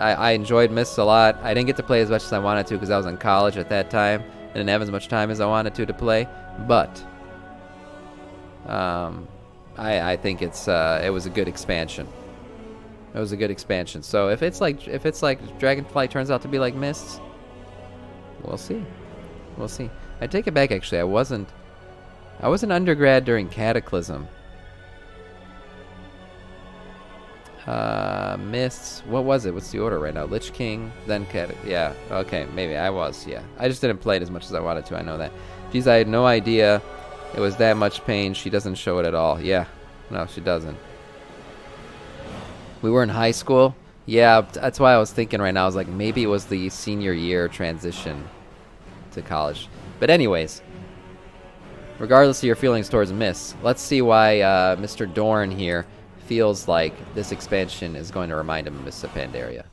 I enjoyed Mists a lot. I didn't get to play as much as I wanted to because I was in college at that time and didn't have as much time as I wanted to play. But I think it was a good expansion. It was a good expansion. So if it's like Dragonflight turns out to be like Mists, we'll see. We'll see. I take it back. Actually, I was an undergrad during Cataclysm. Mists. What was it? What's the order right now? Lich King, then yeah. Okay, maybe I was. Yeah, I just didn't play it as much as I wanted to. I know that. Geez, I had no idea it was that much pain. She doesn't show it at all. Yeah, no, she doesn't. We were in high school. Yeah, that's why I was thinking right now. I was like, maybe it was the senior year transition to college. But anyways, regardless of your feelings towards Mists, let's see why Mr. Dorn here feels like this expansion is going to remind him of Mists of Pandaria.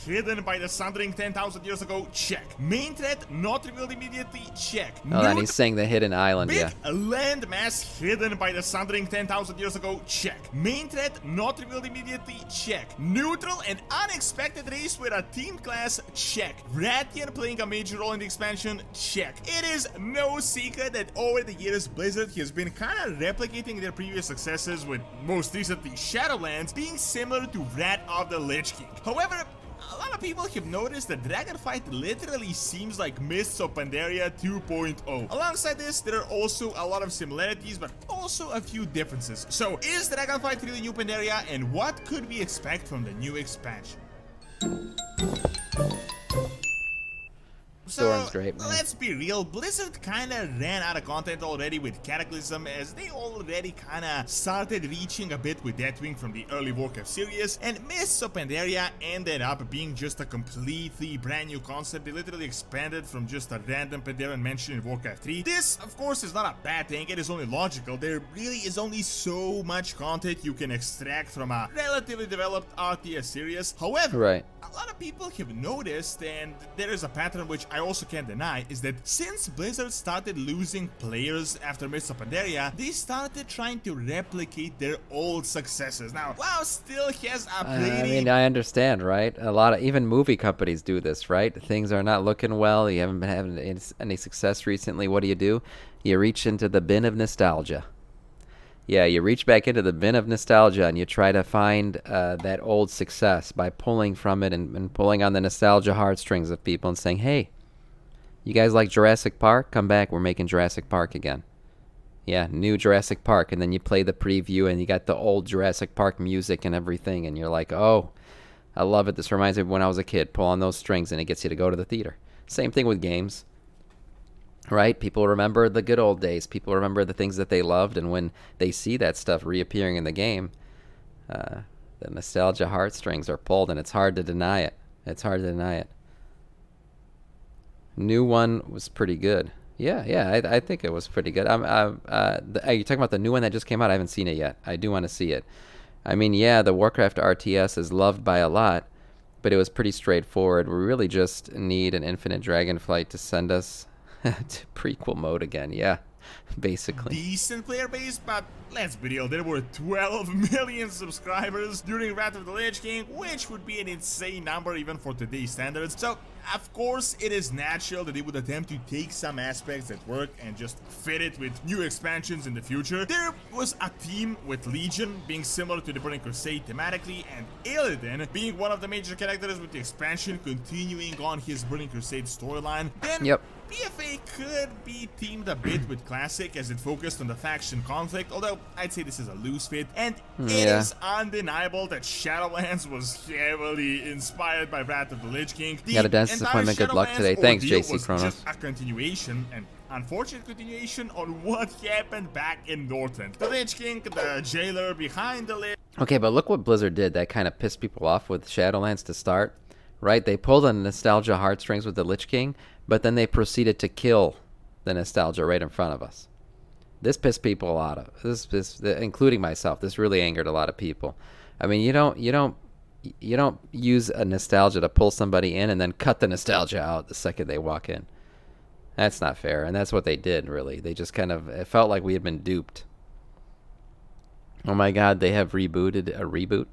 Hidden by the Sundering 10,000 years ago, check. Main threat not revealed immediately, check. Oh, and he's saying the hidden island, big yeah. Land mass hidden by the Sundering 10,000 years ago, check. Main threat not revealed immediately, check. Neutral and unexpected race with a team class, check. Rathian playing a major role in the expansion, check. It is no secret that over the years Blizzard has been kinda replicating their previous successes, with most recently Shadowlands being similar to Wrath of the Lich King. However, a lot of people have noticed that Dragonflight literally seems like Mists of Pandaria 2.0. Alongside this, there are also a lot of similarities, but also a few differences. So, is Dragonflight really new Pandaria, and what could we expect from the new expansion? Doran's great, man. Let's be real, Blizzard kinda ran out of content already with Cataclysm, as they already kinda started reaching a bit with Deathwing from the early Warcraft series, and Mists of Pandaria ended up being just a completely brand new concept. They literally expanded from just a random Pandarian mention in Warcraft 3. This, of course, is not a bad thing, it is only logical. There really is only so much content you can extract from a relatively developed RTS series. However, Right. a lot of people have noticed, and there is a pattern which I also can't deny, is that since Blizzard started losing players after Mists of Pandaria, they started trying to replicate their old successes. Now, WoW still has a pretty... I mean, I understand, right? A lot of, even movie companies do this, right? Things are not looking well. You haven't been having any success recently. What do? You reach into the bin of nostalgia. Yeah, you reach back into the bin of nostalgia and you try to find that old success by pulling from it and pulling on the nostalgia heartstrings of people and saying, hey, you guys like Jurassic Park? Come back, we're making Jurassic Park again. Yeah, new Jurassic Park. And then you play the preview and you got the old Jurassic Park music and everything. And you're like, oh, I love it. This reminds me of when I was a kid. Pull on those strings and it gets you to go to the theater. Same thing with games. Right? People remember the good old days. People remember the things that they loved, and when they see that stuff reappearing in the game, the nostalgia heartstrings are pulled, and it's hard to deny it. It's hard to deny it. New one was pretty good. Yeah, I think it was pretty good. Are you talking about the new one that just came out? I haven't seen it yet. I do want to see it. I mean, yeah, the Warcraft RTS is loved by a lot, but it was pretty straightforward. We really just need an Infinite Dragonflight to send us to prequel mode again, yeah, basically. Decent player base, but let's be real, there were 12 million subscribers during Wrath of the Lich King, which would be an insane number even for today's standards. So, of course, it is natural that they would attempt to take some aspects that work and just fit it with new expansions in the future. There was a theme with Legion being similar to the Burning Crusade thematically, and Illidan being one of the major characters with the expansion continuing on his Burning Crusade storyline. Then, yep. BFA could be themed a bit with Classic as it focused on the faction conflict, although I'd say this is a loose fit, and it is undeniable that Shadowlands was heavily inspired by Wrath of the Lich King. Got a dentist appointment. Good luck today. Thanks, JC Chronos. Just a continuation, and unfortunate continuation, on what happened back in Northrend. The Lich King, the jailer behind the Lich. Okay, but look what Blizzard did. That kind of pissed people off with Shadowlands to start, right? They pulled on nostalgia heartstrings with the Lich King, but then they proceeded to kill the nostalgia right in front of us. This pissed people a lot of this, including myself. This really angered a lot of people. I mean, you don't use a nostalgia to pull somebody in and then cut the nostalgia out the second they walk in. That's not fair, and that's what they did. Really, they just it felt like we had been duped. Oh my God, they have rebooted a reboot.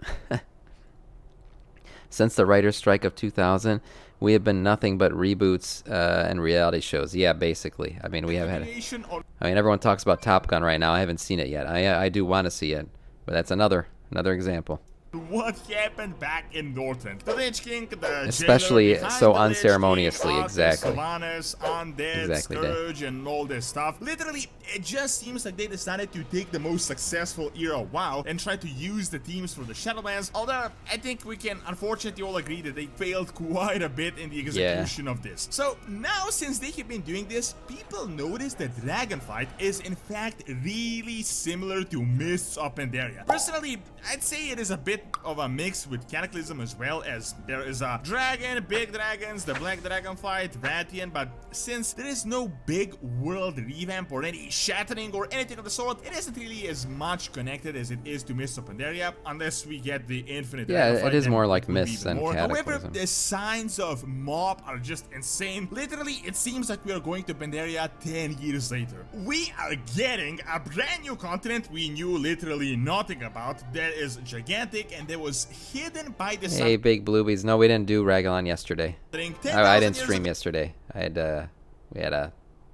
Since the writer's strike of 2000, we have been nothing but reboots and reality shows. Yeah, basically. I mean, we have had. I mean, everyone talks about Top Gun right now. I haven't seen it yet. I do want to see it, but that's another example. What happened back in Northland? The Lich King, the Especially jailer so behind the Lich King, unceremoniously, Arthur, exactly. Sylvanas, Undead, Exactly, Scourge, and all this stuff. Literally, it just seems like they decided to take the most successful era of WoW and try to use the teams for the Shadowlands, although I think we can unfortunately all agree that they failed quite a bit in the execution of this. So now, since they have been doing this, people notice that Dragonflight is in fact really similar to Mists of Pandaria. Personally, I'd say it is a bit of a mix with Cataclysm, as well as there is a dragon, big dragons, the Black Dragonflight, Vatian, but since there is no big world revamp or any shattering or anything of the sort, it isn't really as much connected as it is to Mists of Pandaria, unless we get the Infinite Dragonflight. Yeah, it is more like Mists than Cataclysm. However, the signs of mob are just insane. Literally, it seems like we are going to Pandaria 10 years later. We are getting a brand new continent we knew literally nothing about, that is gigantic and that was hidden by the sun. Hey, big bluebies. No, we didn't do Raglan yesterday. I didn't stream yesterday.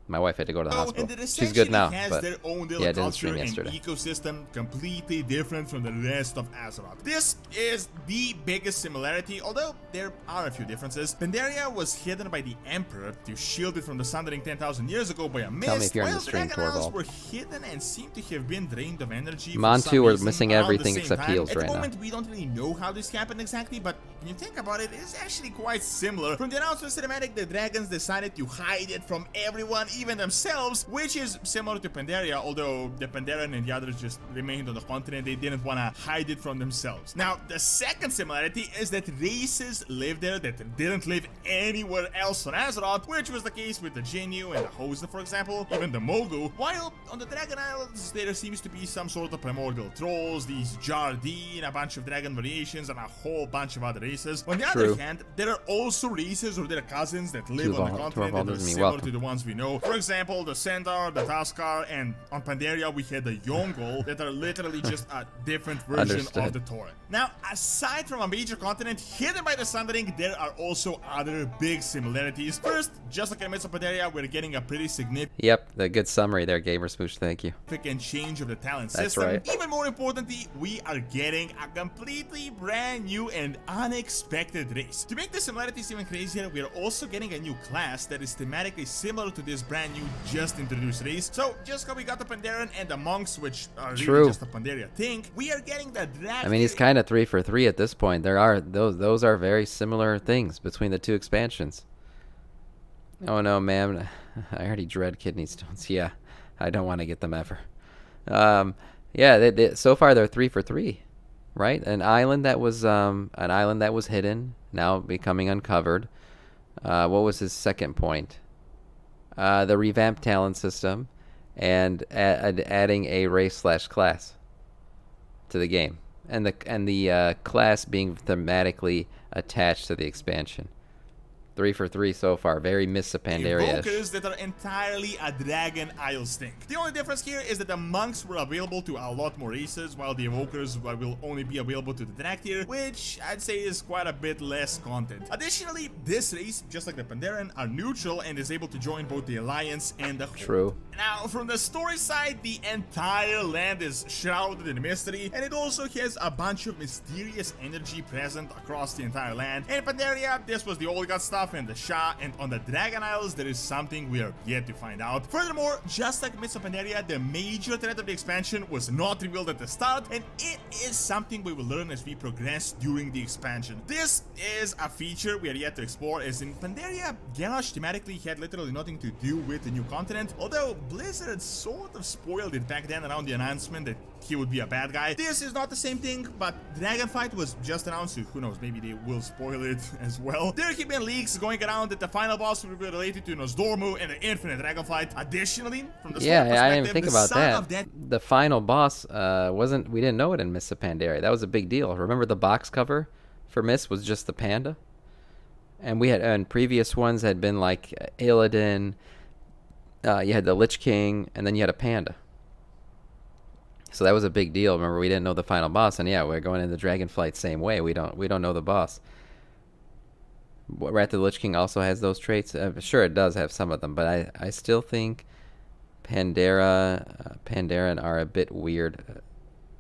My wife had to go to the hospital. She's good now, but their own little yeah, I didn't culture stream and yesterday. ecosystem completely different from the rest of Azeroth. This is the biggest similarity, although there are a few differences. Pandaria was hidden by the Emperor to shield it from the Sundering 10,000 years ago by a mist, Tell me if you're in while the stream, Dragon Isles Torvald. were hidden and seem to have been drained of energy. Montu, we're reason missing around the everything same except time. heals At right the now. moment, we don't really know how this happened exactly, but when you think about it, it's actually quite similar. From the announcement cinematic, the dragons decided to hide it from everyone, even themselves, which is similar to Pandaria, although the Pandarian and the others just remained on the continent. They didn't want to hide it from themselves. Now, the second similarity is that races live there that didn't live anywhere else on Azeroth, which was the case with the Jinyu and the Hosen, for example, even the Mogu, while on the Dragon Islands there seems to be some sort of primordial trolls, these Jardine, a bunch of dragon variations, and a whole bunch of other races. On the other hand, there are also races or their cousins that live on the continent that are similar to the ones we know. For example, the Centaur, the Tuskar, and on Pandaria we had the Yongol that are literally just a different version of the Tauren. Now, aside from a major continent hidden by the Sundering, there are also other big similarities. First, just like in Mists of Pandaria, we're getting a pretty significant the good summary there, Gamer Smooch. Thank you. change of the talent That's system. right. Even more importantly, we are getting a completely brand new and unexpected race. To make the similarities even crazier, we are also getting a new class that is thematically similar to this brand new just introduced race. So just how we got the Pandaren and the monks, which are really just a Pandaria thing, we are getting the Dragon. I mean, he's kind of 3 for 3 at this point. There are those are very similar things between the two expansions. Oh no, ma'am. I already dread kidney stones. Yeah, I don't want to get them ever. Yeah, so far they're 3 for 3, right? An island that was hidden, now becoming uncovered. What was his second point? The revamped talent system, and adding a race/class to the game, and the class being thematically attached to the expansion. 3 for 3 so far. Very Mists of Pandaria-ish. Evokers that are entirely a Dragon Isles thing. The only difference here is that the monks were available to a lot more races, while the evokers will only be available to the Drag tier, which I'd say is quite a bit less content. Additionally, this race, just like the Pandaren, are neutral and is able to join both the Alliance and the Horde. True. Now, from the story side, the entire land is shrouded in mystery, and it also has a bunch of mysterious energy present across the entire land. In Pandaria, this was the Old God stuff and the Shah, and on the Dragon Isles, there is something we are yet to find out. Furthermore, just like Mists of Pandaria, the major threat of the expansion was not revealed at the start, and it is something we will learn as we progress during the expansion. This is a feature we are yet to explore, as in Pandaria, Garrosh thematically had literally nothing to do with the new continent, although Blizzard sort of spoiled it back then around the announcement that he would be a bad guy. This is not the same thing, but Dragonflight was just announced, so who knows, maybe they will spoil it as well. There have been leaks going around that the final boss will be related to Nosdormu and the Infinite Dragonflight. Additionally, from the story perspective, I didn't even think about that. The final boss we didn't know it in Mists of Pandaria. That was a big deal. Remember the box cover for Mists was just the panda? And previous ones had been like Illidan, you had the Lich King, and then you had a panda. So that was a big deal. Remember, we didn't know the final boss, and yeah, we're going into Dragonflight same way. We don't know the boss. Wrath of the Lich King also has those traits. Sure, it does have some of them, but I still think Pandaren are a bit weird.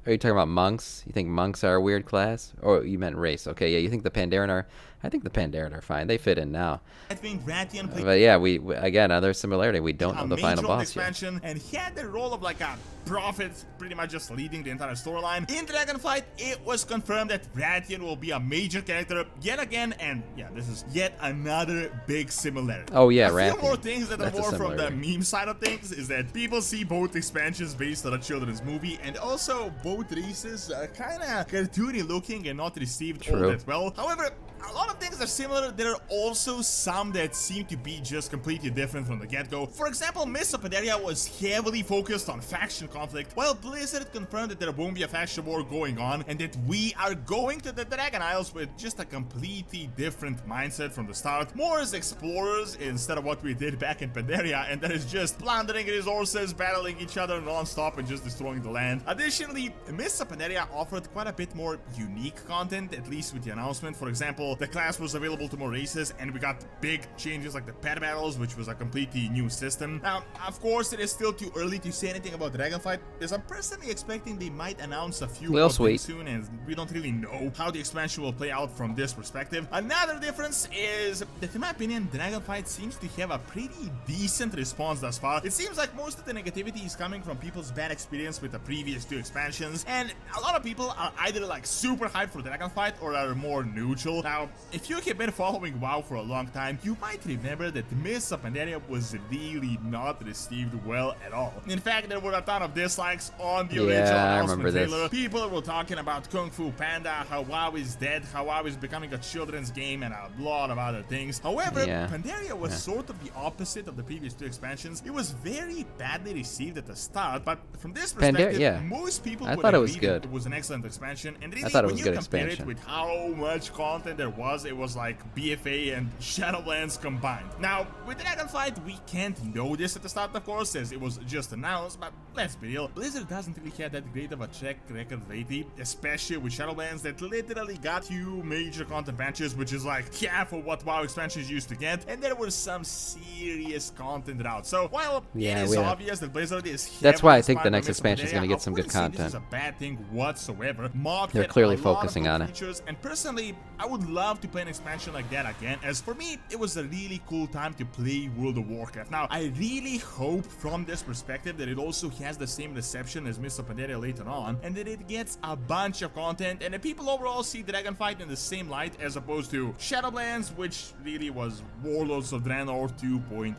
Are you talking about monks? You think monks are a weird class? Or you meant race? Okay, yeah, you think the Pandaren are... I think the Pandaren are fine. They fit in now. I think Rathian played But yeah, we again, another similarity. We don't know the final boss expansion, and he had the role of like a prophet, pretty much just leading the entire storyline. In Dragonflight, it was confirmed that Rathian will be a major character yet again, and yeah, this is yet another big similarity. Oh yeah, a Rathian. few more things that That's are more a from the similarity. meme side of things is that people see both expansions based on a children's movie, and also both races are kind of cartoony looking and not received all True. that well. However, a lot of things are similar. There are also some that seem to be just completely different from the get-go. For example, Mists of Pandaria was heavily focused on faction conflict, while Blizzard confirmed that there won't be a faction war going on, and that we are going to the Dragon Isles with just a completely different mindset from the start. More as explorers instead of what we did back in Pandaria, and that is just plundering resources, battling each other non-stop, and just destroying the land. Additionally, Mists of Pandaria offered quite a bit more unique content, at least with the announcement. For example, the class was available to more races, and we got big changes like the pet battles, which was a completely new system. Now, of course, it is still too early to say anything about Dragonflight, as I'm personally expecting they might announce a few Little updates sweet. soon, and we don't really know how the expansion will play out from this perspective. Another difference is that, in my opinion, Dragonflight seems to have a pretty decent response thus far. It seems like most of the negativity is coming from people's bad experience with the previous two expansions, and a lot of people are either like super hyped for Dragonflight or are more neutral. Now, if you have been following WoW for a long time, you might remember that Mists of Pandaria was really not received well at all. In fact, there were a ton of dislikes on the original I announcement remember this. trailer. People were talking about Kung Fu Panda, how WoW is dead, how WoW is becoming a children's game, and a lot of other things. However, Yeah. Pandaria was sort of the opposite of the previous two expansions. It was very badly received at the start, but from this perspective, yeah. most people I would thought it was agree that good. it was an excellent expansion. And really, thought it when was you good compare expansion. it with how much content there was, it was like BFA and Shadowlands combined. Now, with Dragonflight, we can't know this at the start, of course, as it was just announced, but let's be real, Blizzard doesn't really have that great of a track record lately, especially with Shadowlands that literally got 2 major content patches, which is like half of what WoW expansions used to get, and there was some serious content out. So, while Yeah, it is we have- obvious that Blizzard is That's why I heavily think the inspired by next Mists of expansion is gonna Pandaria, get some I good wouldn't say content. This is a bad thing whatsoever. Mod They're had clearly a lot of focusing good on it. features, and personally, I would love to play an expansion like that again, as for me, it was a really cool time to play World of Warcraft. Now, I really hope from this perspective that it also has the same reception as Mists of Pandaria later on, and that it gets a bunch of content, and that people overall see Dragonflight in the same light as opposed to Shadowlands, which really was Warlords of Draenor 2.0.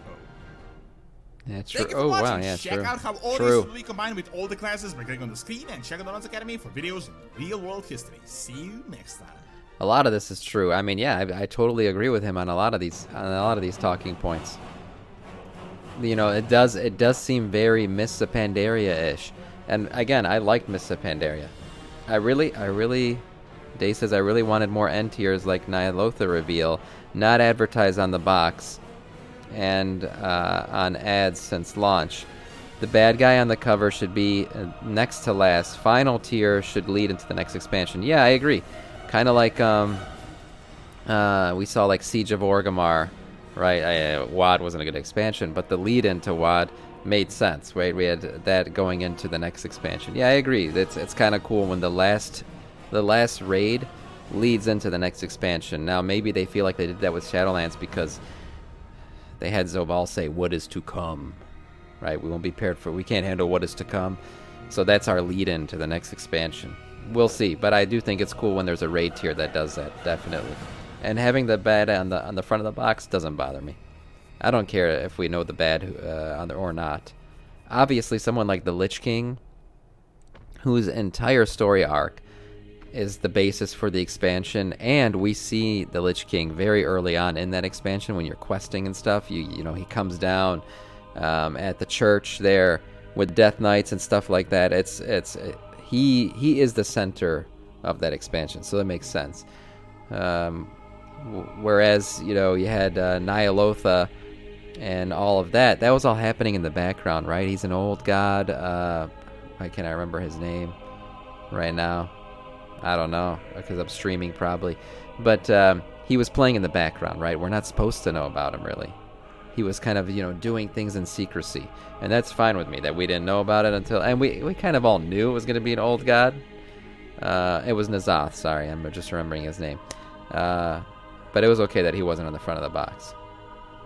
Yeah, true. Thank you for Oh watching. wow, yeah, check true. out how all True. these will be combined with all the classes by clicking on the screen, and check out Doronsmovies Academy for videos on real world history. See you next time. A lot of this is true. I mean, yeah, I totally agree with him on a lot of these talking points. You know, it does seem very Mists of Pandaria-ish. And again, I liked Mists of Pandaria. I really, Day says I really wanted more end tiers like Nyalotha reveal, not advertised on the box and on ads since launch. The bad guy on the cover should be next to last. Final tier should lead into the next expansion. Yeah, I agree. Kind of like we saw like Siege of Orgrimmar, right? WoD wasn't a good expansion, but the lead into WoD made sense, right? We had that going into the next expansion. Yeah, I agree. It's kind of cool when the last raid leads into the next expansion. Now maybe they feel like they did that with Shadowlands because they had Zobal say what is to come, right? We won't be prepared for. We can't handle what is to come, so that's our lead in to the next expansion. We'll see, but I do think it's cool when there's a raid tier that does that, definitely. And having the bad on the front of the box doesn't bother me. I don't care if we know the bad or not. Obviously, someone like the Lich King, whose entire story arc is the basis for the expansion, and we see the Lich King very early on in that expansion when you're questing and stuff. You know, he comes down at the church there with Death Knights and stuff like that. He is the center of that expansion, so that makes sense. Whereas, you know, you had Nyalotha and all of that was all happening in the background, right? He's an old god. Why can't I remember his name right now? I don't know, because I'm streaming probably. But he was playing in the background, right? We're not supposed to know about him, really. He was kind of, doing things in secrecy. And that's fine with me, that we didn't know about it until... And we kind of all knew it was going to be an old god. It was Nazoth, sorry. I'm just remembering his name. But it was okay that he wasn't on the front of the box.